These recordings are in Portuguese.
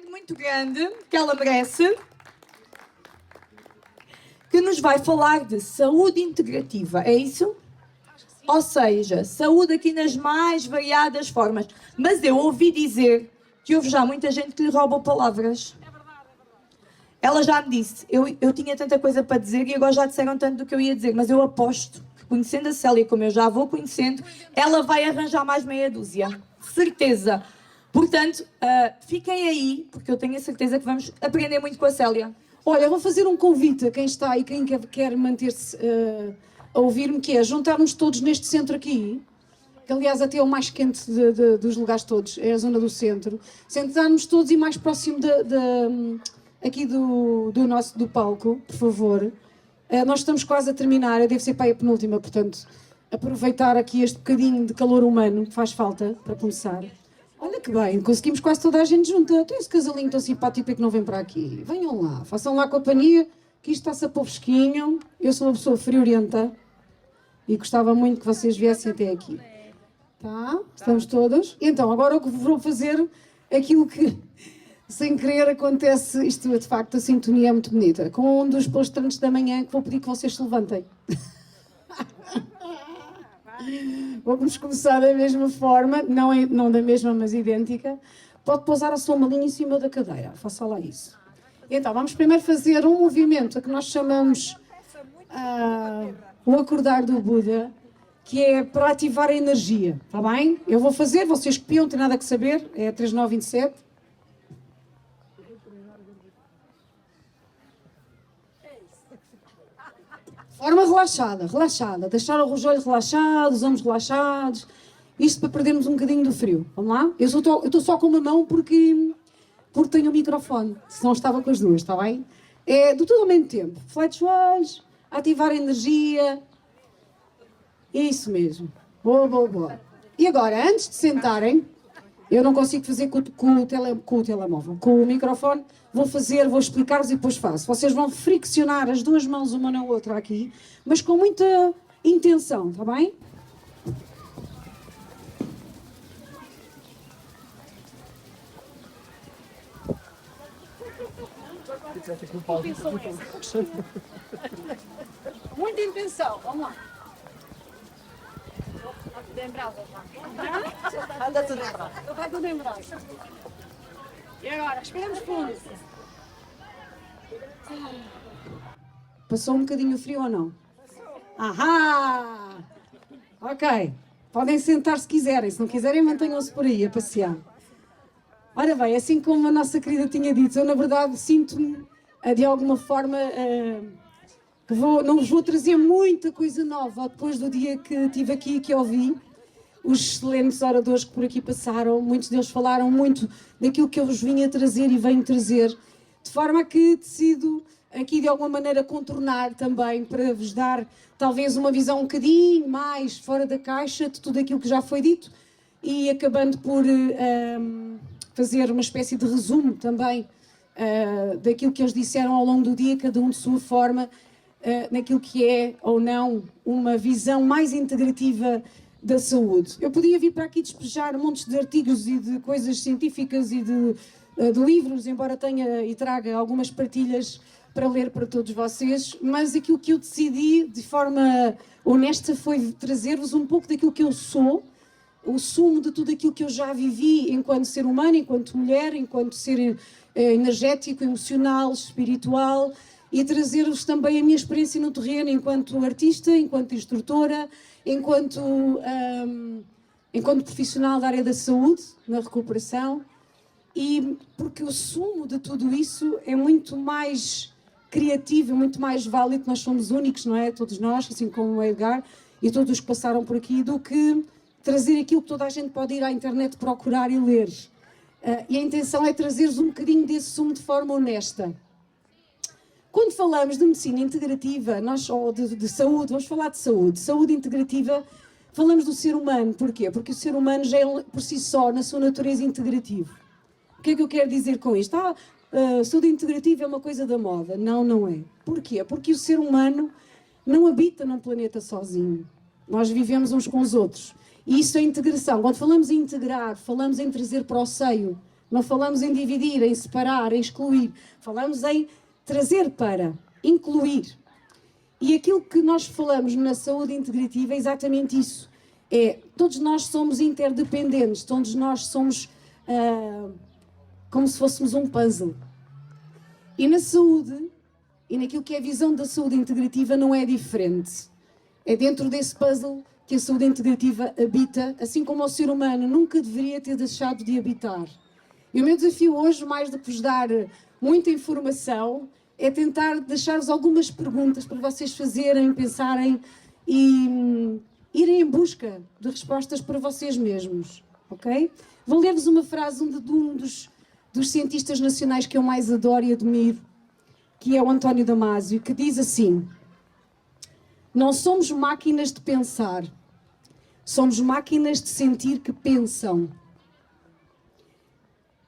muito grande, que ela merece, que nos vai falar de saúde integrativa, é isso? Ou seja, saúde aqui nas mais variadas formas. Mas eu ouvi dizer que houve já muita gente que lhe roubou palavras. Ela já me disse, eu tinha tanta coisa para dizer e agora já disseram tanto do que eu ia dizer, mas eu aposto que, conhecendo a Célia como eu já vou conhecendo, ela vai arranjar mais meia dúzia. Certeza. Portanto, fiquem aí, porque eu tenho a certeza que vamos aprender muito com a Célia. Olha, eu vou fazer um convite a quem está e quem quer manter-se a ouvir-me, que é juntarmos todos neste centro aqui, que aliás até é o mais quente dos lugares todos, é a zona do centro. Sentarmos todos e mais próximo aqui do palco, por favor. Nós estamos quase a terminar, eu devo ser para a penúltima, portanto, aproveitar aqui este bocadinho de calor humano que faz falta para começar. Olha que bem, conseguimos quase toda a gente junta. Tem esse casalinho tão simpático que não vem para aqui. Venham lá, façam lá companhia, que isto está-se a pôr fresquinho. Eu sou uma pessoa friorenta e gostava muito que vocês viessem até aqui. Tá? Estamos todos? Então, agora eu vou fazer aquilo que, sem querer, acontece. Isto, de facto, a sintonia é muito bonita. Com um dos palestrantes da manhã, que vou pedir que vocês se levantem. Vamos começar da mesma forma, não da mesma, mas idêntica. Pode pousar a sua malinha em cima da cadeira, faça lá isso. Então, vamos primeiro fazer um movimento que nós chamamos o acordar do Buda, que é para ativar a energia, está bem? Eu vou fazer, vocês copiam, não tem nada que saber, é 3927. Forma relaxada, deixar o joelho relaxado, os ombros relaxados, isto para perdermos um bocadinho do frio. Vamos lá? Eu estou só com uma mão porque tenho o microfone, senão estava com as duas, está bem? É do tudo ao mesmo tempo. Flete os olhos, ativar a energia. Isso mesmo. Boa. E agora, antes de sentarem, eu não consigo fazer com o telemóvel, com o microfone, vou explicar-vos e depois faço. Vocês vão friccionar as duas mãos uma na outra aqui, mas com muita intenção, está bem? Muita intenção, vamos lá. Anda tudo em brasa. Está tudo em brasa. E agora, respiramos fundo. Passou um bocadinho frio ou não? Ahá! Ok. Podem sentar se quiserem. Se não quiserem, mantenham-se por aí a passear. Ora bem, assim como a nossa querida tinha dito, eu na verdade sinto-me de alguma forma que não vos vou trazer muita coisa nova depois do dia que estive aqui e que ouvi os excelentes oradores que por aqui passaram. Muitos deles falaram muito daquilo que eu vos vinha trazer e venho trazer, de forma que decido aqui de alguma maneira contornar também para vos dar talvez uma visão um bocadinho mais fora da caixa de tudo aquilo que já foi dito e acabando por fazer uma espécie de resumo também daquilo que eles disseram ao longo do dia, cada um de sua forma, naquilo que é ou não uma visão mais integrativa da saúde. Eu podia vir para aqui despejar montes de artigos e de coisas científicas e de livros, embora tenha e traga algumas partilhas para ler para todos vocês, mas aquilo que eu decidi de forma honesta foi trazer-vos um pouco daquilo que eu sou, o sumo de tudo aquilo que eu já vivi enquanto ser humano, enquanto mulher, enquanto ser energético, emocional, espiritual, e trazer-vos também a minha experiência no terreno enquanto artista, enquanto instrutora, enquanto profissional da área da saúde, na recuperação, e porque o sumo de tudo isso é muito mais criativo, muito mais válido, nós somos únicos, não é? Todos nós, assim como o Edgar e todos os que passaram por aqui, do que trazer aquilo que toda a gente pode ir à internet procurar e ler. E a intenção é trazer-vos um bocadinho desse sumo de forma honesta. Quando falamos de medicina integrativa, ou de saúde, vamos falar de saúde. Saúde integrativa, falamos do ser humano. Porquê? Porque o ser humano já é, por si só, na sua natureza, integrativo. O que é que eu quero dizer com isto? Saúde integrativa é uma coisa da moda. Não, não é. Porquê? Porque o ser humano não habita num planeta sozinho. Nós vivemos uns com os outros. E isso é integração. Quando falamos em integrar, falamos em trazer para o seio Não falamos em dividir, em separar, em excluir. Falamos em trazer para, incluir. E aquilo que nós falamos na saúde integrativa é exatamente isso. Todos nós somos interdependentes, todos nós somos como se fôssemos um puzzle. E na saúde, e naquilo que é a visão da saúde integrativa, não é diferente. É dentro desse puzzle que a saúde integrativa habita, assim como o ser humano nunca deveria ter deixado de habitar. E o meu desafio hoje, mais do que vos dar muita informação, é tentar deixar-vos algumas perguntas para vocês fazerem, pensarem e irem em busca de respostas para vocês mesmos, ok? Vou ler-vos uma frase de um dos cientistas nacionais que eu mais adoro e admiro, que é o António Damasio, que diz assim: não somos máquinas de pensar, somos máquinas de sentir que pensam.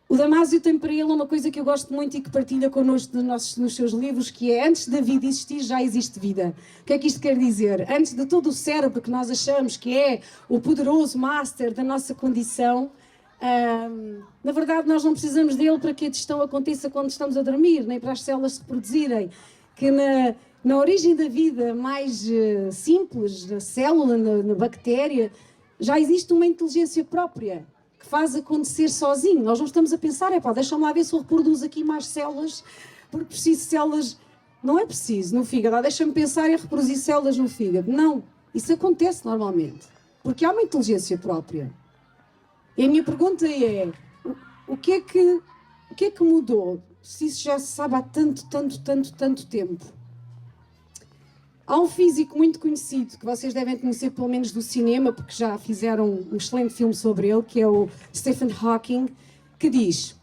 O Damasio tem para ele uma coisa que eu gosto muito e que partilha connosco nos seus livros, que é: antes da vida existir, já existe vida. O que é que isto quer dizer? Antes de todo o cérebro que nós achamos que é o poderoso master da nossa condição, na verdade nós não precisamos dele para que a digestão aconteça quando estamos a dormir, nem para as células se reproduzirem. Que na origem da vida mais simples, na célula, na bactéria, já existe uma inteligência própria que faz acontecer sozinho. Nós não estamos a pensar, deixa-me lá ver se eu reproduzo aqui mais células, porque preciso de células. Não é preciso no fígado, deixa-me pensar em reproduzir células no fígado. Não, isso acontece normalmente, porque há uma inteligência própria. E a minha pergunta é, o que é que mudou, se isso já se sabe há tanto tempo? Há um físico muito conhecido, que vocês devem conhecer pelo menos do cinema, porque já fizeram um excelente filme sobre ele, que é o Stephen Hawking, que diz: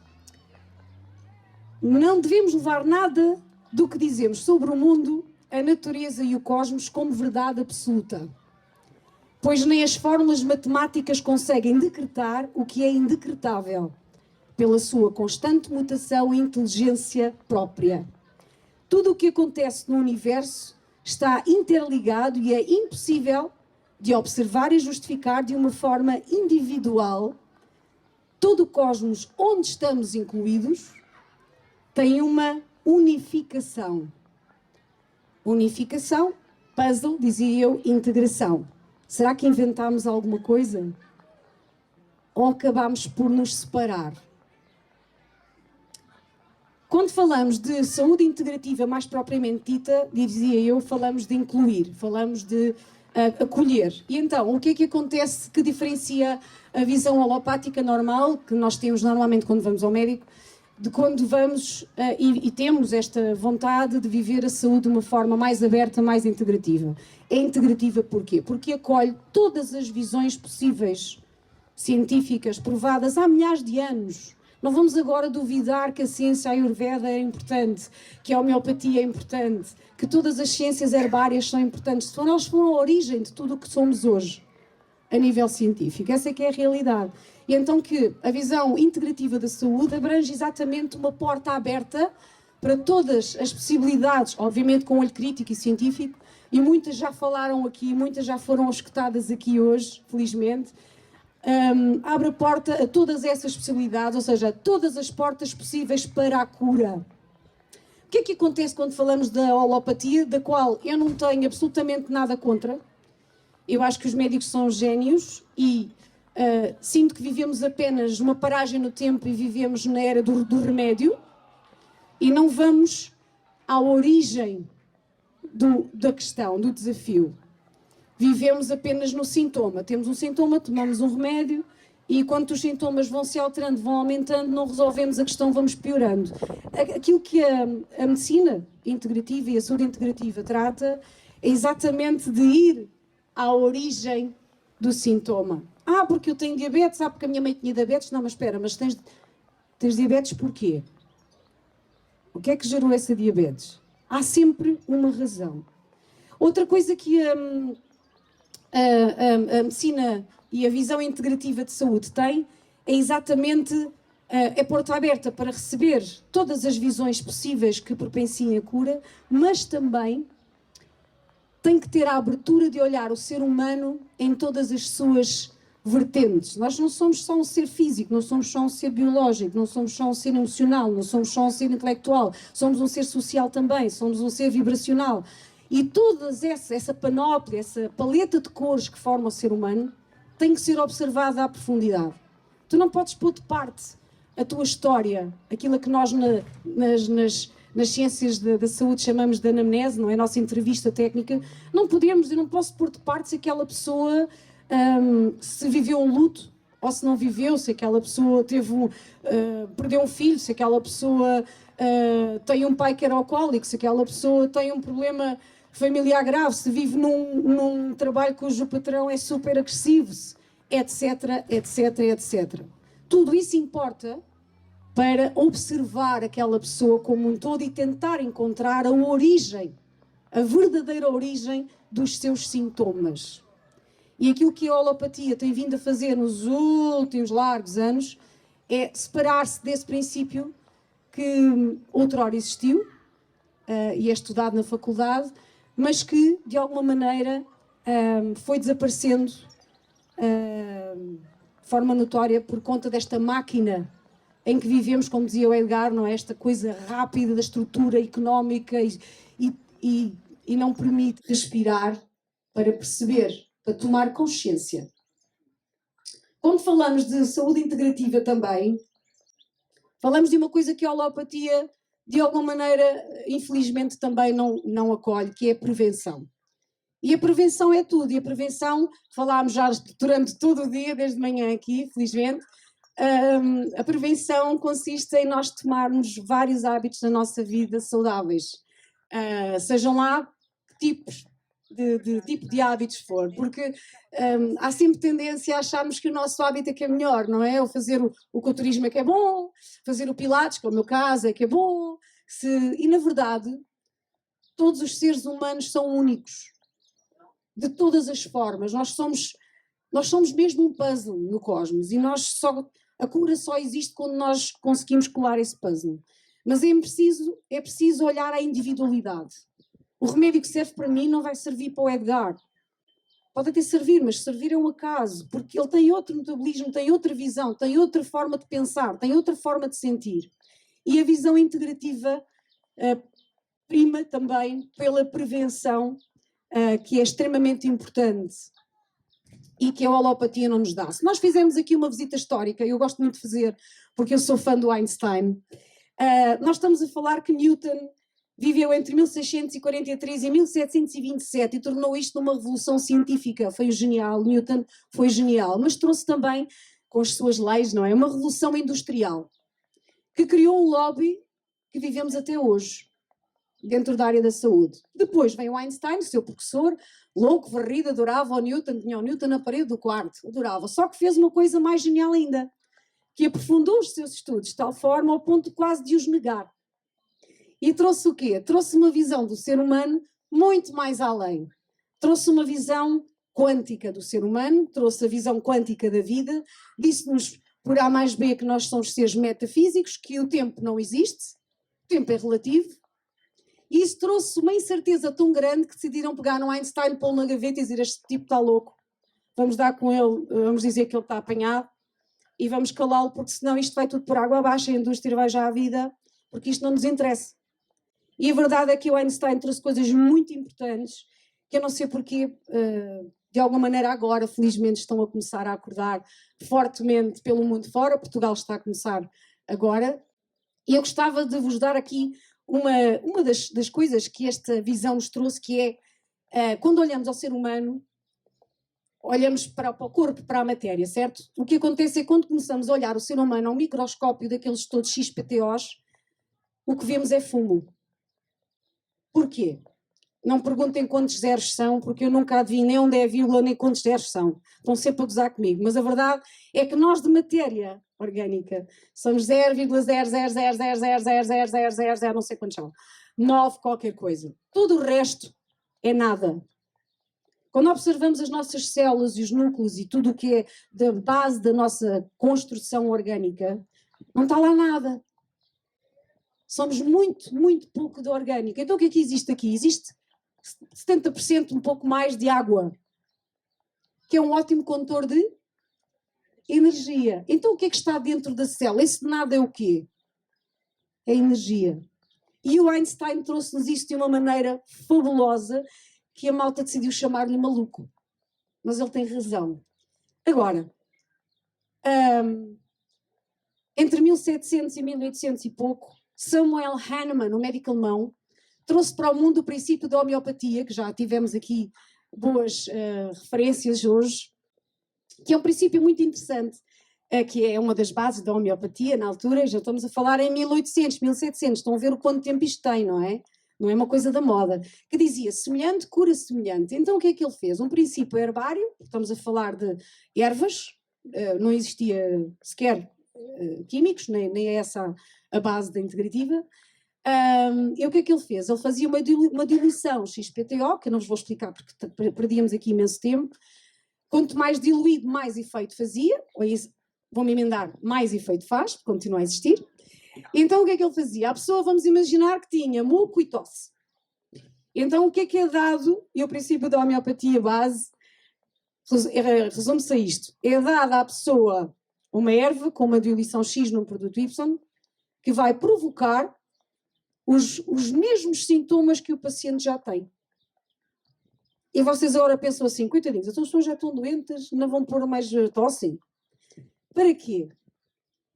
não devemos levar nada do que dizemos sobre o mundo, a natureza e o cosmos como verdade absoluta, pois nem as fórmulas matemáticas conseguem decretar o que é indecretável, pela sua constante mutação e inteligência própria. Tudo o que acontece no universo está interligado e é impossível de observar e justificar de uma forma individual. Todo o cosmos onde estamos incluídos tem uma unificação. Unificação, puzzle, dizia eu, integração. Será que inventámos alguma coisa? Ou acabámos por nos separar? Quando falamos de saúde integrativa mais propriamente dita, dizia eu, falamos de incluir, falamos de acolher. E então, o que é que acontece que diferencia a visão alopática normal, que nós temos normalmente quando vamos ao médico, de quando vamos e temos esta vontade de viver a saúde de uma forma mais aberta, mais integrativa? É integrativa porquê? Porque acolhe todas as visões possíveis, científicas, provadas há milhares de anos. Não vamos agora duvidar que a ciência ayurveda é importante, que a homeopatia é importante, que todas as ciências herbárias são importantes. Elas foram a origem de tudo o que somos hoje, a nível científico. Essa é que é a realidade. E então que a visão integrativa da saúde abrange exatamente uma porta aberta para todas as possibilidades, obviamente com olho crítico e científico, e muitas já falaram aqui, muitas já foram escutadas aqui hoje, felizmente. Abre a porta a todas essas possibilidades, ou seja, todas as portas possíveis para a cura. O que é que acontece quando falamos da holopatia, da qual eu não tenho absolutamente nada contra? Eu acho que os médicos são gênios e sinto que vivemos apenas uma paragem no tempo e vivemos na era do remédio e não vamos à origem da questão, do desafio. Vivemos apenas no sintoma. Temos um sintoma, tomamos um remédio e quando os sintomas vão se alterando, vão aumentando, não resolvemos a questão, vamos piorando. Aquilo que a medicina integrativa e a saúde integrativa trata é exatamente de ir à origem do sintoma. Porque eu tenho diabetes, porque a minha mãe tinha diabetes. Não, mas espera, mas tens diabetes porquê? O que é que gerou essa diabetes? Há sempre uma razão. Outra coisa que a medicina e a visão integrativa de saúde tem é exatamente a porta aberta para receber todas as visões possíveis que propensiem a cura, mas também tem que ter a abertura de olhar o ser humano em todas as suas vertentes. Nós não somos só um ser físico, não somos só um ser biológico, não somos só um ser emocional, não somos só um ser intelectual, somos um ser social também, somos um ser vibracional. E toda essa panóplia, essa paleta de cores que forma o ser humano tem que ser observada à profundidade. Tu não podes pôr de parte a tua história, aquilo que nós nas ciências da saúde chamamos de anamnese, não é? A nossa entrevista técnica. Não podemos, eu não posso pôr de parte se aquela pessoa se viveu um luto ou se não viveu, se aquela pessoa perdeu um filho, se aquela pessoa tem um pai que era alcoólico, se aquela pessoa tem um problema familiar grave, se vive num trabalho cujo patrão é super agressivo, etc, etc, etc. Tudo isso importa para observar aquela pessoa como um todo e tentar encontrar a origem, a verdadeira origem dos seus sintomas. E aquilo que a holopatia tem vindo a fazer nos últimos largos anos é separar-se desse princípio que outrora existiu e é estudado na faculdade, mas que, de alguma maneira, foi desaparecendo de forma notória por conta desta máquina em que vivemos, como dizia o Edgar, não é? Esta coisa rápida da estrutura económica e não permite respirar para perceber, para tomar consciência. Quando falamos de saúde integrativa também, falamos de uma coisa que a holopatia, de alguma maneira, infelizmente também não acolhe, que é a prevenção. E a prevenção é tudo, e a prevenção, falámos já durante todo o dia, desde manhã aqui, felizmente, a prevenção consiste em nós tomarmos vários hábitos na nossa vida saudáveis, sejam lá que tipo de hábitos for, porque há sempre tendência a acharmos que o nosso hábito é que é melhor, não é? Ou fazer o culturismo é que é bom, fazer o pilates, que é o meu caso, é que é bom, e na verdade todos os seres humanos são únicos, de todas as formas, nós somos mesmo um puzzle no cosmos e a cura só existe quando nós conseguimos colar esse puzzle. Mas é preciso olhar a individualidade. O remédio que serve para mim não vai servir para o Edgar. Pode até servir, mas servir é um acaso, porque ele tem outro metabolismo, tem outra visão, tem outra forma de pensar, tem outra forma de sentir. E a visão integrativa prima também pela prevenção, que é extremamente importante e que a holopatia não nos dá. Se nós fizermos aqui uma visita histórica, eu gosto muito de fazer, porque eu sou fã do Einstein, nós estamos a falar que Newton viveu entre 1643 e 1727 e tornou isto numa revolução científica. Foi genial, Newton foi genial, mas trouxe também, com as suas leis, não é? Uma revolução industrial, que criou um lobby que vivemos até hoje, dentro da área da saúde. Depois vem o Einstein, seu professor, louco, varrido, adorava o Newton, tinha o Newton na parede do quarto, adorava, só que fez uma coisa mais genial ainda, que aprofundou os seus estudos de tal forma ao ponto quase de os negar. E trouxe o quê? Trouxe uma visão do ser humano muito mais além. Trouxe uma visão quântica do ser humano, trouxe a visão quântica da vida, disse-nos por A mais B que nós somos seres metafísicos, que o tempo não existe, o tempo é relativo, e isso trouxe uma incerteza tão grande que decidiram pegar no Einstein, pô-lo na gaveta e dizer: este tipo está louco, vamos dar com ele, vamos dizer que ele está apanhado e vamos calá-lo, porque senão isto vai tudo por água abaixo, a indústria vai já à vida, porque isto não nos interessa. E a verdade é que o Einstein trouxe coisas muito importantes, que eu não sei porque, de alguma maneira agora, felizmente, estão a começar a acordar fortemente pelo mundo fora. Portugal está a começar agora. E eu gostava de vos dar aqui uma das coisas que esta visão nos trouxe, que é, quando olhamos ao ser humano, olhamos para o corpo, para a matéria, certo? O que acontece é que quando começamos a olhar o ser humano ao microscópio daqueles todos XPTOs, o que vemos é fumo. Porquê? Não perguntem quantos zeros são, porque eu nunca adivinhei onde é a vírgula nem quantos zeros são. Estão sempre a gozar comigo. Mas a verdade é que nós de matéria orgânica somos 0,000000000, não sei quantos são. 9 qualquer coisa. Tudo o resto é nada. Quando observamos as nossas células e os núcleos e tudo o que é da base da nossa construção orgânica, não está lá nada. Somos muito, muito pouco de orgânica. Então o que é que existe aqui? Existe 70%, um pouco mais, de água, que é um ótimo condutor de Energia. Então o que é que está dentro da célula? Esse nada é o quê? É energia. E o Einstein trouxe-nos isto de uma maneira fabulosa que a malta decidiu chamar-lhe maluco. Mas ele tem razão. Agora, entre 1700 e 1800 e pouco, Samuel Hahnemann, um médico alemão, trouxe para o mundo o princípio da homeopatia, que já tivemos aqui boas referências hoje, que é um princípio muito interessante, que é uma das bases da homeopatia na altura. Já estamos a falar em 1800, 1700, estão a ver o quanto tempo isto tem, não é? Não é uma coisa da moda, que dizia semelhante cura semelhante. Então o que é que ele fez? Um princípio herbário, estamos a falar de ervas, não existia sequer químicos, nem é essa a base da integrativa. E o que é que ele fez? Ele fazia uma diluição XPTO, que eu não vos vou explicar porque perdíamos aqui imenso tempo. Quanto mais diluído, mais efeito fazia, ou isso, vou-me emendar, mais efeito faz, porque continua a existir. Então o que é que ele fazia? A pessoa, vamos imaginar que tinha muco e tosse. Então o que é dado, e o princípio da homeopatia base, resume-se a isto, é dada à pessoa uma erva com uma diluição X num produto Y, que vai provocar os mesmos sintomas que o paciente já tem. E vocês agora pensam assim, coitadinhos, as pessoas já estão doentes, não vão pôr mais tosse? Para quê?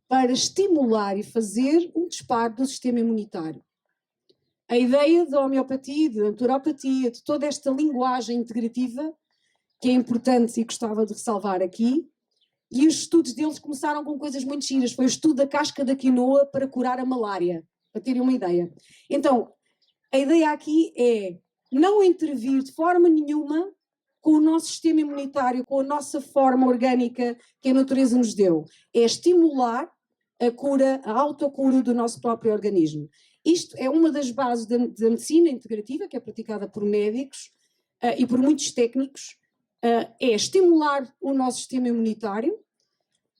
Para estimular e fazer um disparo do sistema imunitário. A ideia da homeopatia, da naturopatia, de toda esta linguagem integrativa, que é importante e gostava de ressalvar aqui, e os estudos deles começaram com coisas muito giras. Foi o estudo da casca da quinoa para curar a malária, para terem uma ideia. Então, a ideia aqui é não intervir de forma nenhuma com o nosso sistema imunitário, com a nossa forma orgânica que a natureza nos deu. É estimular a cura, a autocura do nosso próprio organismo. Isto é uma das bases da medicina integrativa, que é praticada por médicos e por muitos técnicos. É estimular o nosso sistema imunitário,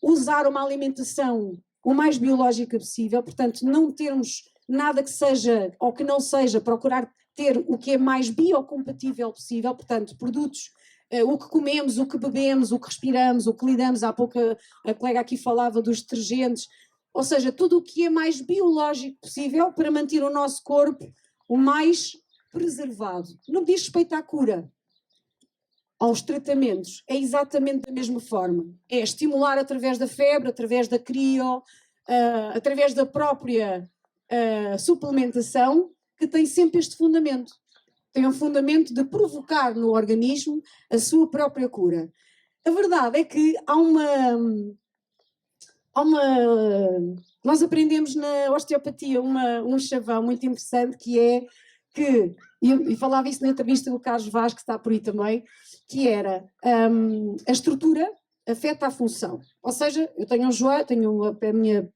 usar uma alimentação o mais biológica possível, portanto, não termos nada que seja ou que não seja, procurar ter o que é mais biocompatível possível, portanto, produtos, o que comemos, o que bebemos, o que respiramos, o que lidamos. Há pouco a colega aqui falava dos detergentes, ou seja, tudo o que é mais biológico possível para manter o nosso corpo o mais preservado. No que diz respeito à cura, aos tratamentos, é exatamente da mesma forma. É estimular através da febre, através da crio, através da própria suplementação, que tem sempre este fundamento. Tem um fundamento de provocar no organismo a sua própria cura. A verdade é que nós aprendemos na osteopatia um chavão muito interessante, que é que, e falava isso na entrevista do Carlos Vaz, que está por aí também, que era a estrutura afeta a função. Ou seja, eu tenho um joelho, tenho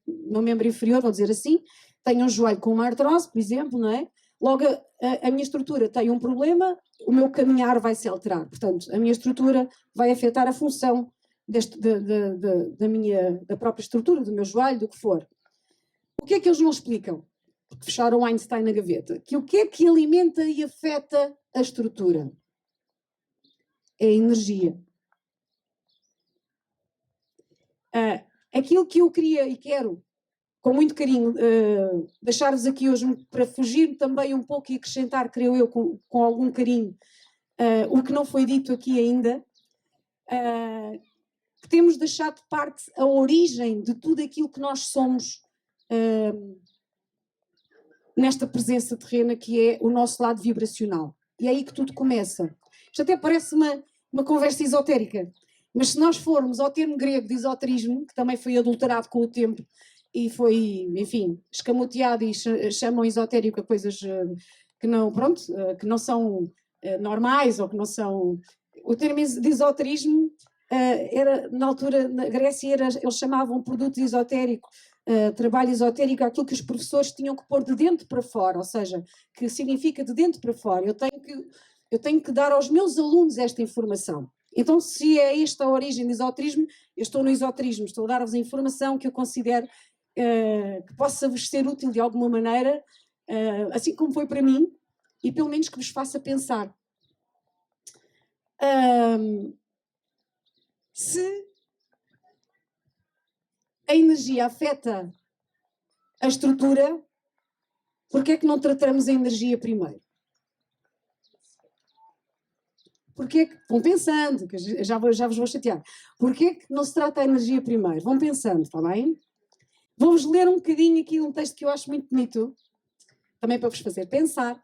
meu membro inferior, vou dizer assim, tenho um joelho com uma artrose, por exemplo, não é? Logo, a minha estrutura tem um problema, o meu caminhar vai se alterar. Portanto, a minha estrutura vai afetar a função da própria estrutura, do meu joelho, do que for. O que é que eles não explicam? Porque fecharam o Einstein na gaveta. Que o que é que alimenta e afeta a estrutura? É a energia. Aquilo que eu queria e quero, com muito carinho, deixar-vos aqui hoje, para fugir também um pouco e acrescentar, creio eu, com algum carinho, o que não foi dito aqui ainda, que temos deixado de parte a origem de tudo aquilo que nós somos nesta presença terrena, que é o nosso lado vibracional. E é aí que tudo começa. Isto até parece uma conversa esotérica, mas se nós formos ao termo grego de esoterismo, que também foi adulterado com o tempo e foi, enfim, escamoteado, e chamam esotérico a coisas que não, pronto, que não são normais, ou que não são... O termo de esoterismo era, na altura, na Grécia, eles chamavam produto esotérico, trabalho esotérico, aquilo que os professores tinham que pôr de dentro para fora, ou seja, que significa de dentro para fora. Eu tenho que dar aos meus alunos esta informação. Então, se é esta a origem do esoterismo, eu estou no esoterismo, estou a dar-vos a informação que eu considero que possa vos ser útil de alguma maneira, assim como foi para mim, e pelo menos que vos faça pensar. Se a energia afeta a estrutura, porque é que não tratamos a energia primeiro? Porque é que, vão pensando, que já vos vou chatear. Porquê é que não se trata a energia primeiro? Vão pensando, está bem? Vou-vos ler um bocadinho aqui um texto que eu acho muito bonito, também para vos fazer pensar,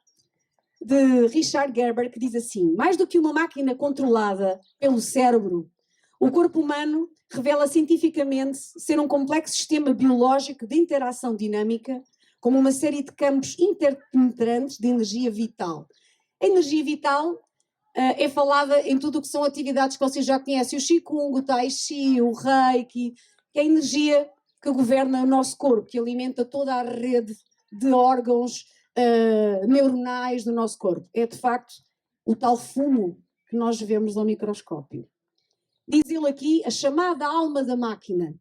de Richard Gerber, que diz assim: mais do que uma máquina controlada pelo cérebro, o corpo humano revela cientificamente ser um complexo sistema biológico de interação dinâmica, como uma série de campos interpenetrantes de energia vital. A energia vital é falada em tudo o que são atividades que vocês já conhecem, o Qigong, o Tai Chi, o Reiki, que é a energia que governa o nosso corpo, que alimenta toda a rede de órgãos neuronais do nosso corpo. É, de facto, o tal fumo que nós vemos ao microscópio. Diz ele aqui, a chamada alma da máquina,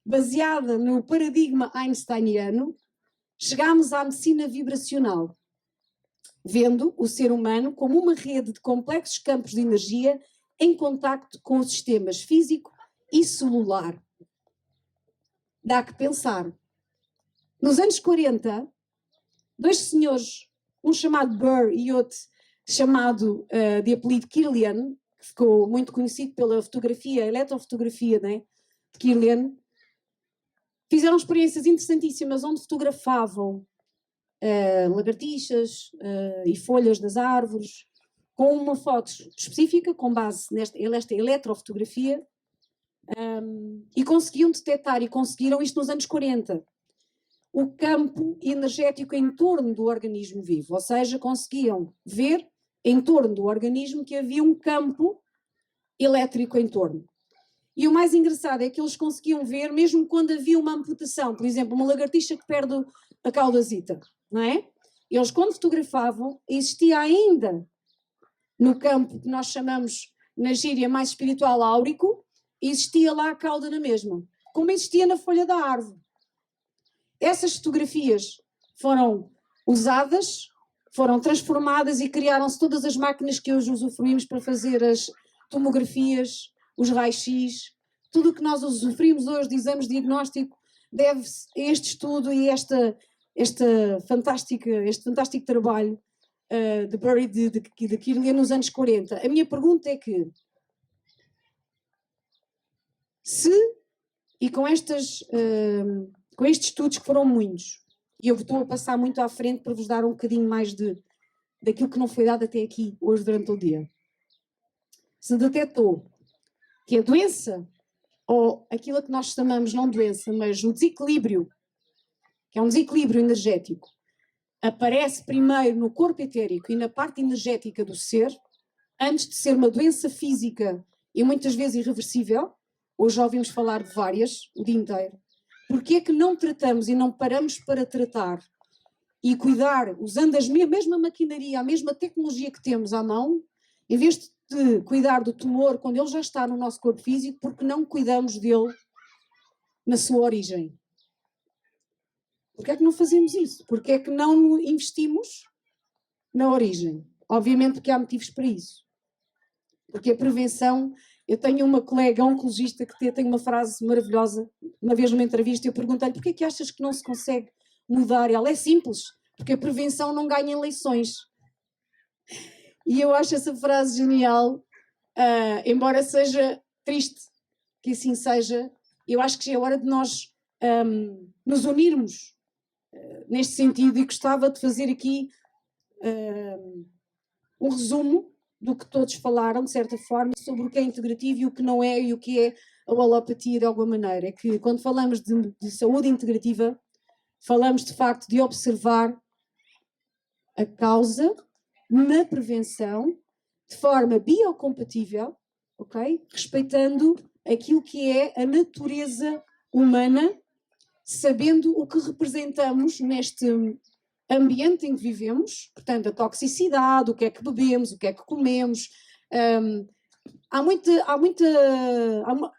baseada no paradigma einsteiniano, chegámos à medicina vibracional, vendo o ser humano como uma rede de complexos campos de energia em contacto com os sistemas físico e celular. Dá que pensar. Nos anos 40, dois senhores, um chamado Burr e outro chamado de apelido Kirlian, que ficou muito conhecido pela fotografia, eletrofotografia, né, de Kirlian, fizeram experiências interessantíssimas onde fotografavam lagartixas e folhas das árvores com uma foto específica, com base nesta eletrofotografia, e conseguiam detectar, e conseguiram isto nos anos 40, o campo energético em torno do organismo vivo, ou seja, conseguiam ver em torno do organismo que havia um campo elétrico em torno. E o mais engraçado é que eles conseguiam ver mesmo quando havia uma amputação, por exemplo, uma lagartixa que perde a caudazita, não é? Eles, quando fotografavam, existia ainda no campo que nós chamamos na gíria mais espiritual áurico, existia lá a cauda na mesma, como existia na folha da árvore. Essas fotografias foram usadas, foram transformadas e criaram-se todas as máquinas que hoje usufruímos para fazer as tomografias, os raios-x, tudo o que nós usufruímos hoje de exames de diagnóstico deve-se a este estudo e este fantástico trabalho de Burry de Kirlian nos anos 40. A minha pergunta é que e com estes estudos que foram muitos, e eu estou a passar muito à frente para vos dar um bocadinho mais daquilo que não foi dado até aqui, hoje durante o dia. Se detectou que a doença, ou aquilo que nós chamamos não doença, mas o desequilíbrio, que é um desequilíbrio energético, aparece primeiro no corpo etérico e na parte energética do ser, antes de ser uma doença física e muitas vezes irreversível. Hoje já ouvimos falar de várias, o dia inteiro. Porquê é que não tratamos e não paramos para tratar e cuidar, usando a mesma maquinaria, a mesma tecnologia que temos à mão, em vez de cuidar do tumor quando ele já está no nosso corpo físico, porque não cuidamos dele na sua origem? Porquê é que não fazemos isso? Porquê é que não investimos na origem? Obviamente que há motivos para isso. Porque a prevenção... Eu tenho uma colega oncologista que tem uma frase maravilhosa. Uma vez numa entrevista eu perguntei-lhe: porquê é que achas que não se consegue mudar? E ela: é simples, porque a prevenção não ganha eleições. E eu acho essa frase genial, embora seja triste que assim seja. Eu acho que já é hora de nós nos unirmos neste sentido, e gostava de fazer aqui um resumo do que todos falaram, de certa forma, sobre o que é integrativo e o que não é, e o que é a holopatia de alguma maneira. É que quando falamos de saúde integrativa, falamos de facto de observar a causa na prevenção de forma biocompatível, ok? Respeitando aquilo que é a natureza humana, sabendo o que representamos neste ambiente em que vivemos, portanto, a toxicidade, o que é que bebemos, o que é que comemos.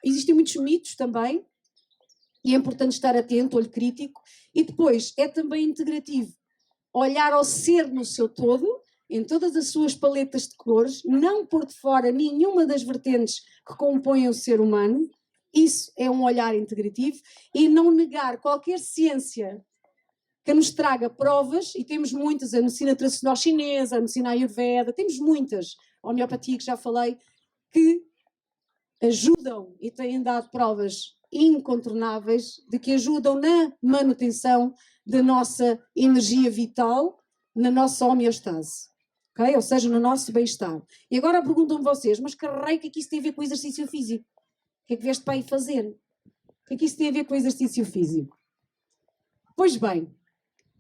Existem muitos mitos também, e é importante estar atento, olho crítico, e depois é também integrativo olhar ao ser no seu todo, em todas as suas paletas de cores, não pôr de fora nenhuma das vertentes que compõem o ser humano, Isso é um olhar integrativo e não negar qualquer ciência que nos traga provas, e temos muitas, a medicina tradicional chinesa, a medicina ayurveda, temos muitas, a homeopatia que já falei, que ajudam e têm dado provas incontornáveis de que ajudam na manutenção da nossa energia vital, na nossa homeostase, ok? Ou seja, no nosso bem-estar. E agora perguntam-me vocês, mas que raio que é que isso tem a ver com o exercício físico? O que é que vieste para aí fazer? O que é que isso tem a ver com o exercício físico? Pois bem,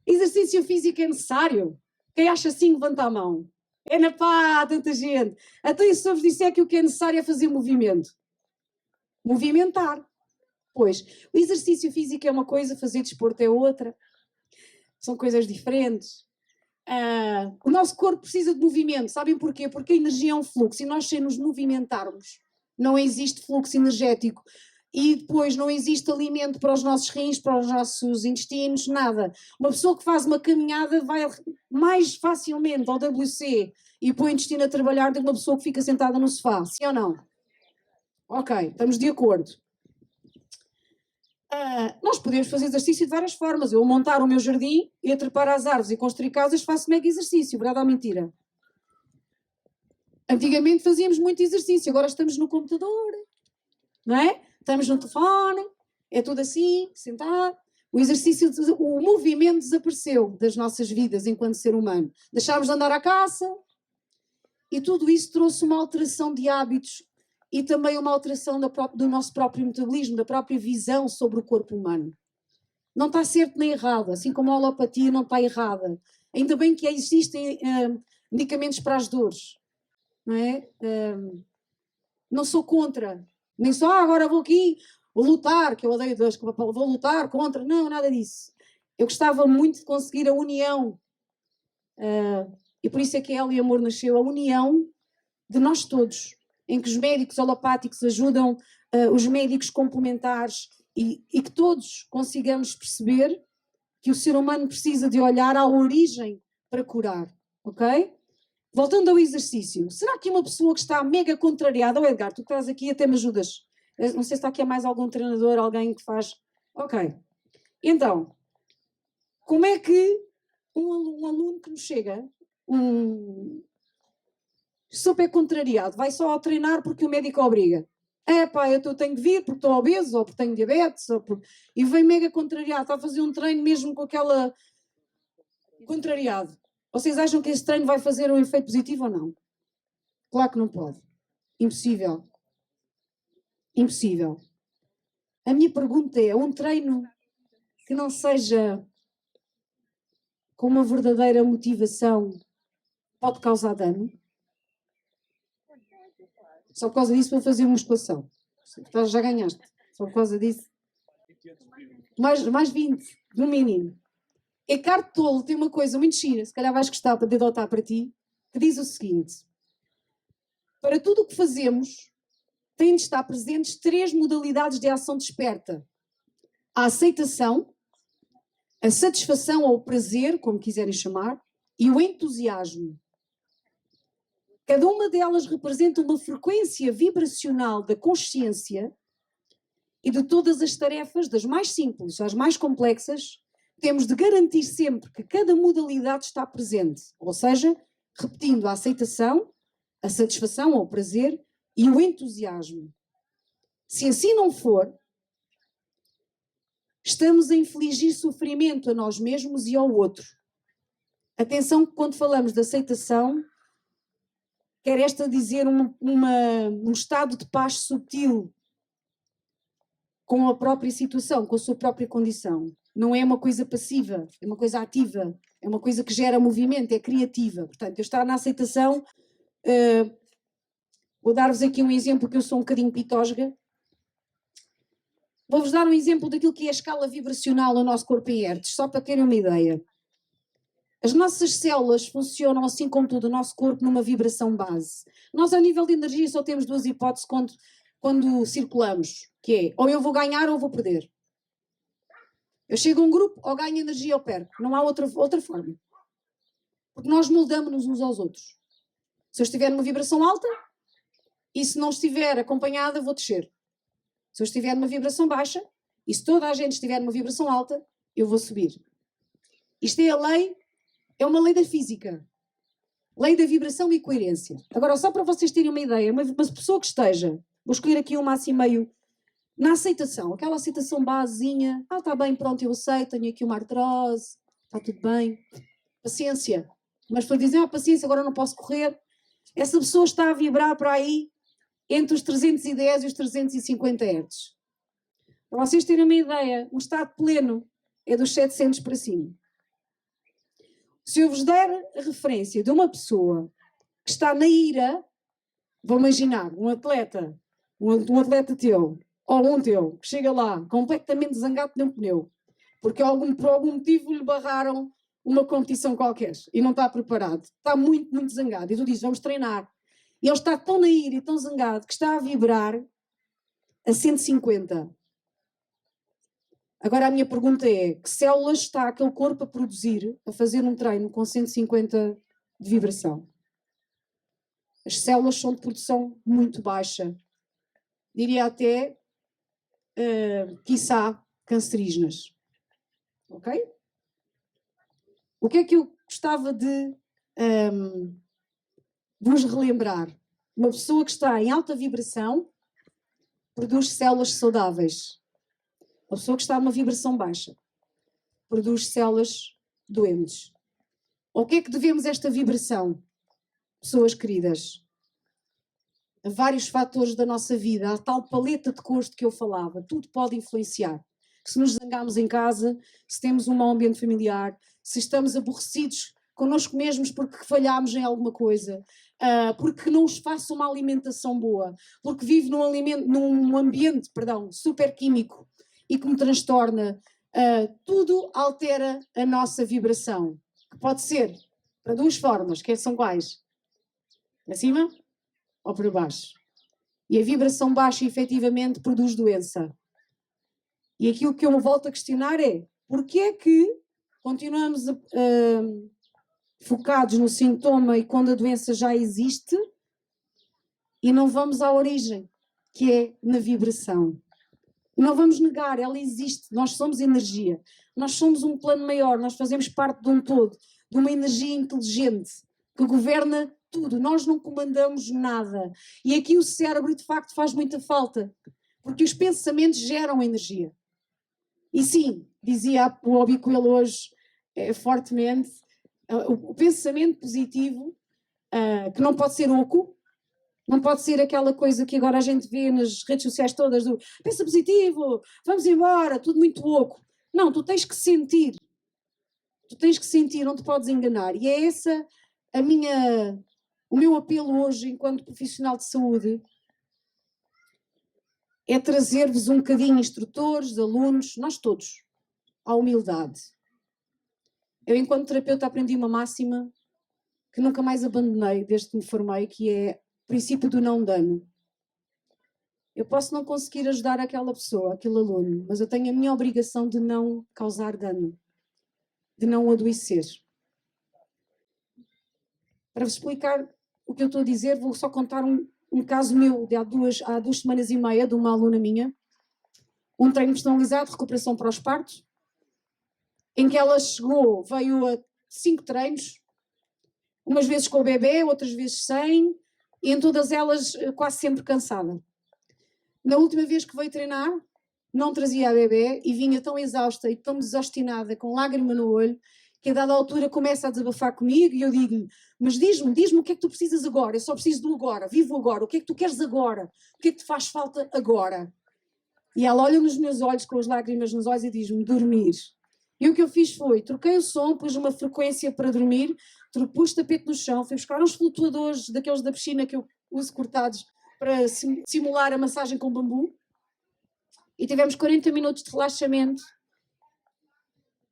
exercício físico é necessário? Quem acha assim, levanta a mão. É na pá, tanta gente. Até isso, se eu vos disser que o que é necessário é fazer movimento. Movimentar. Pois, o exercício físico é uma coisa, fazer desporto é outra. São coisas diferentes. O nosso corpo precisa de movimento. Sabem porquê? Porque a energia é um fluxo e nós, sem nos movimentarmos, não existe fluxo energético. E depois não existe alimento para os nossos rins, para os nossos intestinos, nada. Uma pessoa que faz uma caminhada vai mais facilmente ao WC e põe o intestino a trabalhar do que uma pessoa que fica sentada no sofá. Sim ou não? Ok, estamos de acordo. Nós podemos fazer exercício de várias formas. Eu, montar o meu jardim e a trepar às árvores e construir casas, faço mega exercício, verdade ou mentira? Antigamente fazíamos muito exercício, agora estamos no computador, não é? Estamos no telefone, é tudo assim, sentado. O exercício, o movimento desapareceu das nossas vidas enquanto ser humano. Deixámos de andar à caça e tudo isso trouxe uma alteração de hábitos e também uma alteração do nosso próprio metabolismo, da própria visão sobre o corpo humano. Não está certo nem errado, assim como a alopatia não está errada. Ainda bem que existem medicamentos para as dores, não é? Não sou contra. Nem só agora vou aqui lutar, que eu odeio Deus, vou lutar contra. Não, nada disso. Eu gostava muito de conseguir a união. E por isso é que a Ela e Amor nasceu, a união de nós todos, em que os médicos alopáticos ajudam os médicos complementares e que todos consigamos perceber que o ser humano precisa de olhar à origem para curar, ok? Voltando ao exercício, será que uma pessoa que está mega contrariada, Edgar, tu que estás aqui até me ajudas, não sei se está aqui mais algum treinador, alguém que faz, ok, então, como é que um aluno que nos chega, super contrariado, vai só ao treinar porque o médico obriga? Eu tenho de vir porque estou obeso, ou porque tenho diabetes, e vem mega contrariado, está a fazer um treino mesmo com aquela contrariado. Vocês acham que esse treino vai fazer um efeito positivo ou não? Claro que não pode. Impossível. Impossível. A minha pergunta é, um treino que não seja com uma verdadeira motivação pode causar dano? Só por causa disso vou fazer musculação. Já ganhaste. Só por causa disso. Mais 20, no mínimo. Eckhart Tolle tem uma coisa muito gira, se calhar vais gostar de adotar para ti, que diz o seguinte: para tudo o que fazemos, têm de estar presentes 3 modalidades de ação desperta: a aceitação, a satisfação ou o prazer, como quiserem chamar, e o entusiasmo. Cada uma delas representa uma frequência vibracional da consciência e de todas as tarefas, das mais simples às mais complexas, temos de garantir sempre que cada modalidade está presente, ou seja, repetindo a aceitação, a satisfação ou o prazer e o entusiasmo. Se assim não for, estamos a infligir sofrimento a nós mesmos e ao outro. Atenção que quando falamos de aceitação, quer esta dizer um estado de paz sutil com a própria situação, com a sua própria condição. Não é uma coisa passiva, é uma coisa ativa, é uma coisa que gera movimento, é criativa. Portanto, eu estar na aceitação, vou dar-vos aqui um exemplo que eu sou um bocadinho pitosga. Vou-vos dar um exemplo daquilo que é a escala vibracional no nosso corpo em hertz, só para terem uma ideia. As nossas células funcionam, assim como todo o nosso corpo, numa vibração base. Nós, a nível de energia, só temos 2 hipóteses quando circulamos, que é ou eu vou ganhar ou vou perder. Eu chego a um grupo, ou ganho energia ou perco. Não há outra forma. Porque nós moldamos-nos uns aos outros. Se eu estiver numa vibração alta, e se não estiver acompanhada, vou descer. Se eu estiver numa vibração baixa, e se toda a gente estiver numa vibração alta, eu vou subir. Isto é a lei, é uma lei da física. Lei da vibração e coerência. Agora, só para vocês terem uma ideia, uma pessoa que esteja, vou escolher aqui uma assim meio, na aceitação, aquela aceitação basezinha, está bem, pronto, eu aceito, tenho aqui uma artrose, está tudo bem, paciência. Mas para dizer, paciência, agora não posso correr, essa pessoa está a vibrar para aí entre os 310 e os 350 Hz. Para vocês terem uma ideia, um estado pleno é dos 700 para cima. Se eu vos der a referência de uma pessoa que está na ira, vou imaginar um atleta teu, ou um teu, que chega lá completamente zangado de um pneu, porque por algum motivo lhe barraram uma competição qualquer e não está preparado, está muito, muito zangado, e tu dizes, vamos treinar. E ele está tão na ira e tão zangado que está a vibrar a 150. Agora a minha pergunta é, que células está aquele corpo a produzir, a fazer um treino com 150 de vibração? As células são de produção muito baixa. Diria até, quiçá, cancerígenas. Ok? O que é que eu gostava de vos relembrar? Uma pessoa que está em alta vibração produz células saudáveis. A pessoa que está numa vibração baixa produz células doentes. O que é que devemos esta vibração, pessoas queridas? A vários fatores da nossa vida, a tal paleta de cores de que eu falava, tudo pode influenciar. Se nos zangamos em casa, se temos um mau ambiente familiar, se estamos aborrecidos connosco mesmos porque falhámos em alguma coisa, porque não os faço uma alimentação boa, porque vivo num ambiente super químico e que me transtorna, tudo altera a nossa vibração, que pode ser para duas formas, que são quais? Para cima ou para baixo? E a vibração baixa efetivamente produz doença. E aquilo que eu me volto a questionar é, porquê é que continuamos focados no sintoma e quando a doença já existe e não vamos à origem, que é na vibração? E não vamos negar, ela existe, nós somos energia, nós somos um plano maior, nós fazemos parte de um todo, de uma energia inteligente que governa tudo, nós não comandamos nada. E aqui o cérebro de facto faz muita falta, porque os pensamentos geram energia. E sim, dizia o Obi Coelho hoje fortemente, o pensamento positivo, que não pode ser oco, não pode ser aquela coisa que agora a gente vê nas redes sociais todas do pensa positivo, vamos embora, tudo muito oco. Não, tu tens que sentir. Tu tens que sentir, não te podes enganar. E é essa o meu apelo hoje, enquanto profissional de saúde, é trazer-vos um bocadinho, instrutores, alunos, nós todos, à humildade. Eu, enquanto terapeuta, aprendi uma máxima que nunca mais abandonei desde que me formei, que é o princípio do não dano. Eu posso não conseguir ajudar aquela pessoa, aquele aluno, mas eu tenho a minha obrigação de não causar dano, de não o adoecer. Para vos explicar o que eu estou a dizer, vou só contar um caso meu de há 2 semanas e meia, de uma aluna minha, um treino personalizado de recuperação pós-parto, em que ela veio a 5 treinos, umas vezes com o bebê, outras vezes sem, e em todas elas quase sempre cansada. Na última vez que veio treinar, não trazia a bebê e vinha tão exausta e tão desostinada, com lágrima no olho, que a dada altura começa a desabafar comigo e eu digo-lhe, mas diz-me o que é que tu precisas agora, eu só preciso do agora, vivo agora, o que é que tu queres agora, o que é que te faz falta agora? E ela olha nos meus olhos com as lágrimas nos olhos e diz-me, dormir. E o que eu fiz foi, troquei o som, pus uma frequência para dormir, pus tapete no chão, fui buscar uns flutuadores daqueles da piscina que eu uso cortados para simular a massagem com bambu, e tivemos 40 minutos de relaxamento,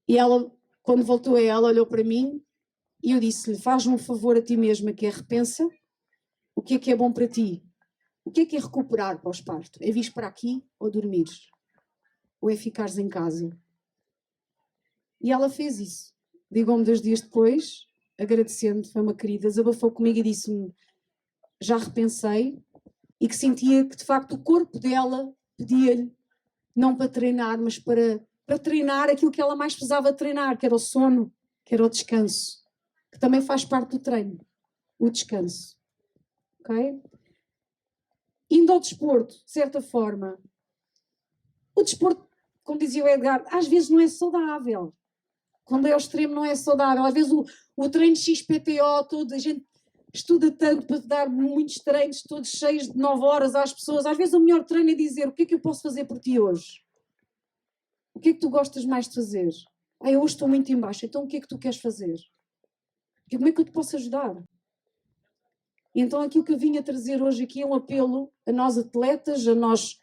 e ela, quando voltou ela olhou para mim, e eu disse-lhe, faz-me um favor a ti mesma, que é repensa, o que é bom para ti? O que é recuperar pós-parto? É vires para aqui ou dormires? Ou é ficares em casa? E ela fez isso. Ligou-me 2 dias depois, agradecendo, foi uma querida, desabafou comigo e disse-me, já repensei, e que sentia que de facto o corpo dela pedia-lhe, não para treinar, mas para treinar aquilo que ela mais precisava treinar, que era o sono, que era o descanso, que também faz parte do treino, o descanso. Ok? Indo ao desporto, de certa forma, o desporto, como dizia o Edgar, às vezes não é saudável. Quando é ao extremo não é saudável. Às vezes o treino XPTO, toda a gente estuda tanto para dar muitos treinos, todos cheios de 9 horas às pessoas. Às vezes o melhor treino é dizer: o que é que eu posso fazer por ti hoje? O que é que tu gostas mais de fazer? Eu hoje estou muito em baixo, então o que é que tu queres fazer? Como é que eu te posso ajudar? E então aquilo que eu vim a trazer hoje aqui é um apelo a nós atletas, a nós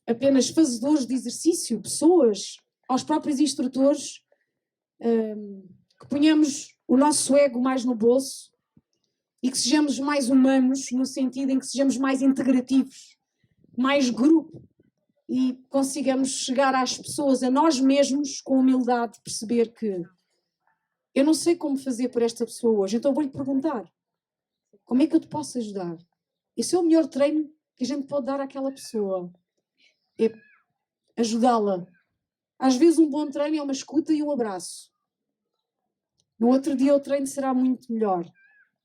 apenas fazedores de exercício, pessoas, aos próprios instrutores, que ponhamos o nosso ego mais no bolso e que sejamos mais humanos, no sentido em que sejamos mais integrativos, mais grupo, e consigamos chegar às pessoas, a nós mesmos, com humildade, perceber que eu não sei como fazer por esta pessoa hoje, então vou-lhe perguntar: como é que eu te posso ajudar? Esse é o melhor treino que a gente pode dar àquela pessoa, é ajudá-la. Às vezes um bom treino é uma escuta e um abraço. No outro dia o treino será muito melhor,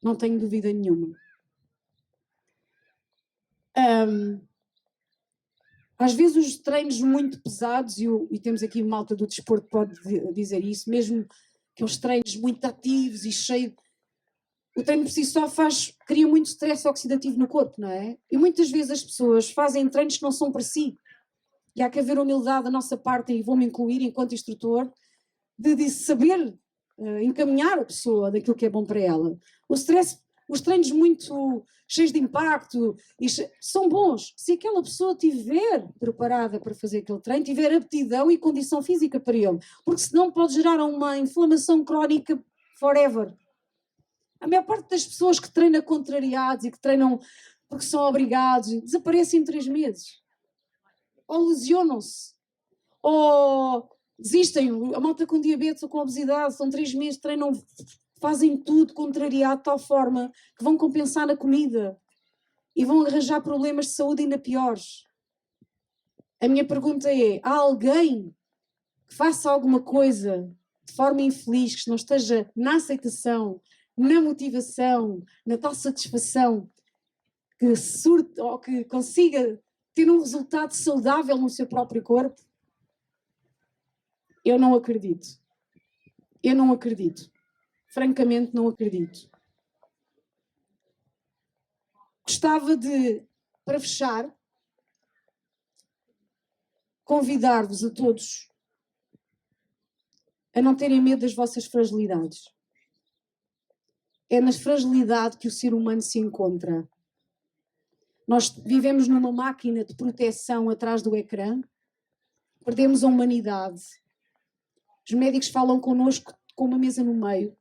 não tenho dúvida nenhuma. Às vezes os treinos muito pesados, e temos aqui malta do desporto que pode dizer isso, mesmo que os treinos muito ativos e cheios, o treino por si só cria muito stress oxidativo no corpo, não é? E muitas vezes as pessoas fazem treinos que não são para si. E há que haver humildade da nossa parte, e vou-me incluir enquanto instrutor, de saber encaminhar a pessoa daquilo que é bom para ela. O stress, os treinos muito cheios de impacto são bons se aquela pessoa estiver preparada para fazer aquele treino, tiver aptidão e condição física para ele, porque senão pode gerar uma inflamação crónica forever. A maior parte das pessoas que treinam contrariados e que treinam porque são obrigados desaparecem em 3 meses, ou lesionam-se, ou desistem. A malta com diabetes ou com obesidade são 3 meses, treinam, fazem tudo contrariado de tal forma que vão compensar na comida e vão arranjar problemas de saúde ainda piores. A minha pergunta é: há alguém que faça alguma coisa de forma infeliz, que não esteja na aceitação, na motivação, na tal satisfação, que surte ou que consiga ter um resultado saudável no seu próprio corpo? Eu não acredito. Eu não acredito. Francamente, não acredito. Gostava de, para fechar, convidar-vos a todos a não terem medo das vossas fragilidades. É na fragilidade que o ser humano se encontra. Nós vivemos numa máquina de proteção atrás do ecrã, perdemos a humanidade. Os médicos falam connosco com uma mesa no meio.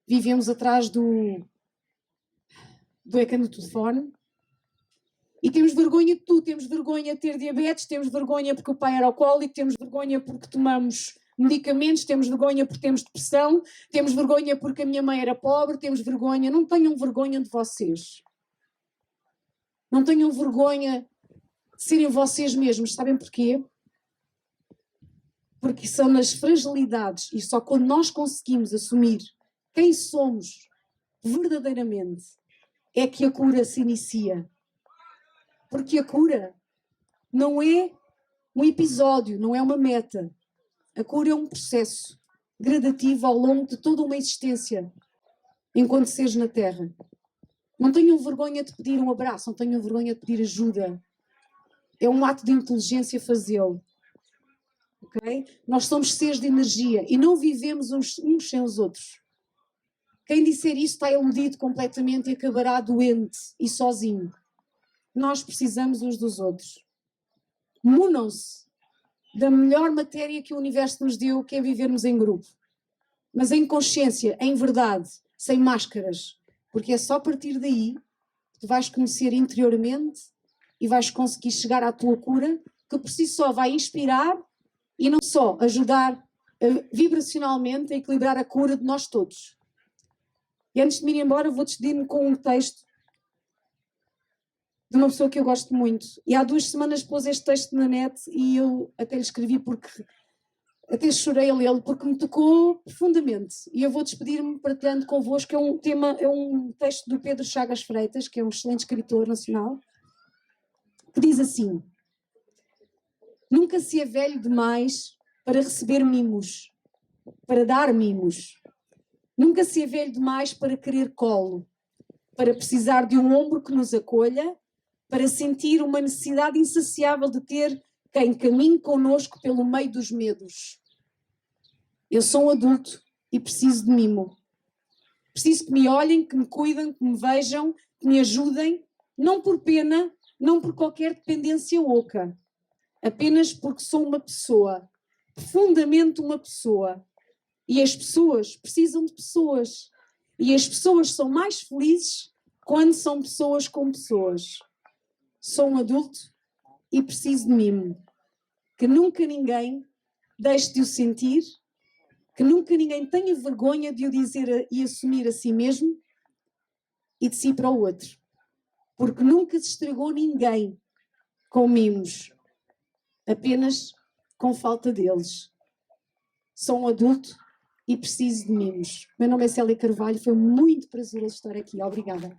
Vivemos atrás do ecrã do telefone. E temos vergonha de tudo. Temos vergonha de ter diabetes, temos vergonha porque o pai era alcoólico, temos vergonha porque tomamos medicamentos, temos vergonha porque temos depressão, temos vergonha porque a minha mãe era pobre, temos vergonha. Não tenham vergonha de vocês. Não tenham vergonha de serem vocês mesmos. Sabem porquê? Porque são nas fragilidades, e só quando nós conseguimos assumir quem somos verdadeiramente é que a cura se inicia. Porque a cura não é um episódio, não é uma meta. A cura é um processo gradativo ao longo de toda uma existência enquanto seres na Terra. Não tenham vergonha de pedir um abraço, não tenham vergonha de pedir ajuda. É um ato de inteligência fazê-lo. Okay? Nós somos seres de energia e não vivemos uns sem os outros. Quem disser isso está iludido completamente e acabará doente e sozinho. Nós precisamos uns dos outros. Munam-se da melhor matéria que o universo nos deu, que é vivermos em grupo. Mas em consciência, em verdade, sem máscaras. Porque é só a partir daí que tu vais conhecer interiormente e vais conseguir chegar à tua cura, que por si só vai inspirar e não só ajudar vibracionalmente a equilibrar a cura de nós todos. E antes de me ir embora, vou despedir-me com um texto de uma pessoa que eu gosto muito. E há 2 semanas pôs este texto na net e eu até lhe escrevi porque até chorei a lê-lo porque me tocou profundamente. E eu vou despedir-me partilhando convosco. É um texto do Pedro Chagas Freitas, que é um excelente escritor nacional, que diz assim: nunca se é velho demais para receber mimos, para dar mimos. Nunca se é velho demais para querer colo, para precisar de um ombro que nos acolha, para sentir uma necessidade insaciável de ter quem caminhe connosco pelo meio dos medos. Eu sou um adulto e preciso de mimo. Preciso que me olhem, que me cuidem, que me vejam, que me ajudem, não por pena, não por qualquer dependência oca, apenas porque sou uma pessoa, profundamente uma pessoa. E as pessoas precisam de pessoas. E as pessoas são mais felizes quando são pessoas com pessoas. Sou um adulto e preciso de mimo. Que nunca ninguém deixe de o sentir, que nunca ninguém tenha vergonha de o dizer e assumir a si mesmo e de si para o outro. Porque nunca se estragou ninguém com mimos, apenas com falta deles. Sou um adulto e preciso de mimos. Meu nome é Célia Carvalho, foi muito prazeroso estar aqui. Obrigada.